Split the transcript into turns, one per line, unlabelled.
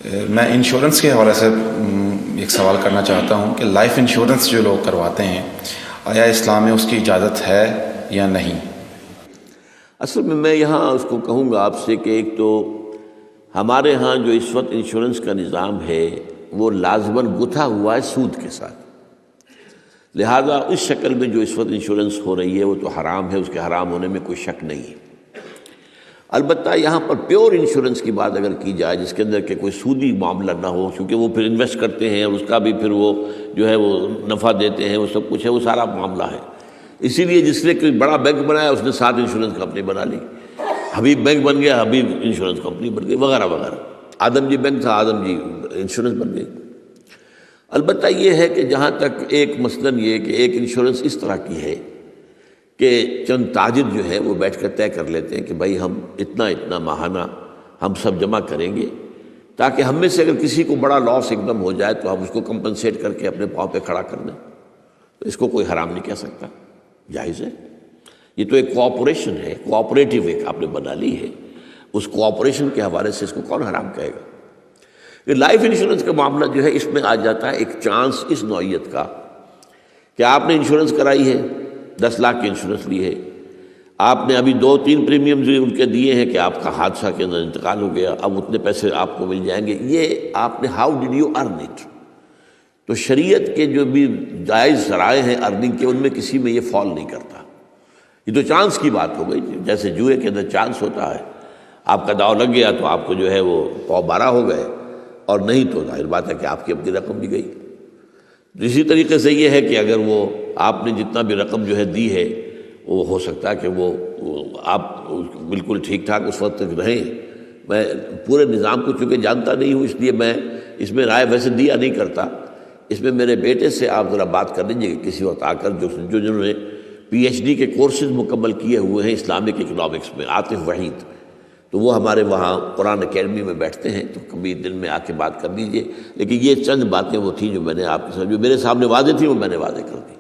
میں انشورنس کے حوالے سے ایک سوال کرنا چاہتا ہوں کہ لائف انشورنس جو لوگ کرواتے ہیں آیا اسلام میں اس کی اجازت ہے یا نہیں؟
اصل میں یہاں اس کو کہوں گا آپ سے کہ ایک تو ہمارے ہاں جو اس وقت انشورنس کا نظام ہے وہ لازماً گتھا ہوا ہے سود کے ساتھ، لہذا اس شکل میں جو اس وقت انشورنس ہو رہی ہے وہ تو حرام ہے، اس کے حرام ہونے میں کوئی شک نہیں ہے۔ البتہ یہاں پر پیور انشورنس کی بات اگر کی جائے جس کے اندر کہ کوئی سودی معاملہ نہ ہو، کیونکہ وہ پھر انویسٹ کرتے ہیں اور اس کا بھی پھر وہ جو ہے وہ نفع دیتے ہیں، وہ سب کچھ ہے، وہ سارا معاملہ ہے۔ اسی لیے جس نے کوئی بڑا بینک بنایا اس نے 7 انشورنس کمپنی بنا لی، حبیب بینک بن گیا، حبیب انشورنس کمپنی بن گئی، وغیرہ وغیرہ۔ آدم جی بینک تھا، آدم جی انشورنس بن گئی۔ البتہ یہ ہے کہ جہاں تک ایک مثلاً یہ کہ ایک انشورنس اس طرح کی ہے کہ چند تاجر جو ہے وہ بیٹھ کر طے کر لیتے ہیں کہ بھائی ہم اتنا ماہانہ ہم سب جمع کریں گے تاکہ ہم میں سے اگر کسی کو بڑا لاس ایک دم ہو جائے تو ہم اس کو کمپنسیٹ کر کے اپنے پاؤں پہ کھڑا کر دیں، تو اس کو کوئی حرام نہیں کہہ سکتا، جائز ہے۔ یہ تو ایک کوآپریشن ہے، کوآپریٹیو ایک آپ نے بنا لی ہے، اس کوآپریشن کے حوالے سے اس کو کون حرام کہے گا؟ کہ لائف انشورنس کا معاملہ جو ہے اس میں آ جاتا ہے ایک چانس اس نوعیت کا کہ آپ نے انشورنس کرائی ہے، 10 لاکھ کی انشورنس لی ہے، آپ نے ابھی 2-3 پریمیمز ان کے دیے ہیں کہ آپ کا حادثہ کے اندر انتقال ہو گیا، اب اتنے پیسے آپ کو مل جائیں گے، یہ آپ نے how did you earn it? تو شریعت کے جو بھی جائز ذرائع ہیں ارننگ کے ان میں کسی میں یہ فال نہیں کرتا، یہ تو چانس کی بات ہو گئی، جیسے جوئے کے اندر چانس ہوتا ہے، آپ کا داؤ لگ گیا تو آپ کو جو ہے وہ 12 ہو گئے، اور نہیں تو ظاہر بات ہے کہ آپ کی اپنی رقم بھی گئی۔ اسی طریقے سے یہ ہے کہ اگر وہ آپ نے جتنا بھی رقم جو ہے دی ہے وہ ہو سکتا ہے کہ وہ آپ بالکل ٹھیک ٹھاک اس وقت تک رہیں۔ میں پورے نظام کو چونکہ جانتا نہیں ہوں اس لیے میں اس میں رائے ویسے دیا نہیں کرتا، اس میں میرے بیٹے سے آپ ذرا بات کر لیجیے کہ کسی وقت آ کر جنہوں نے PhD کے کورسز مکمل کیے ہوئے ہیں اسلامک اکنامکس میں، عاطف وحید، تو وہ ہمارے وہاں قرآن اکیڈمی میں بیٹھتے ہیں، تو کبھی دن میں آ کے بات کر لیجیے۔ لیکن یہ چند باتیں وہ تھیں جو میں نے آپ کے ساتھ جو میرے سامنے واضح تھیں وہ میں نے واضح کر دی۔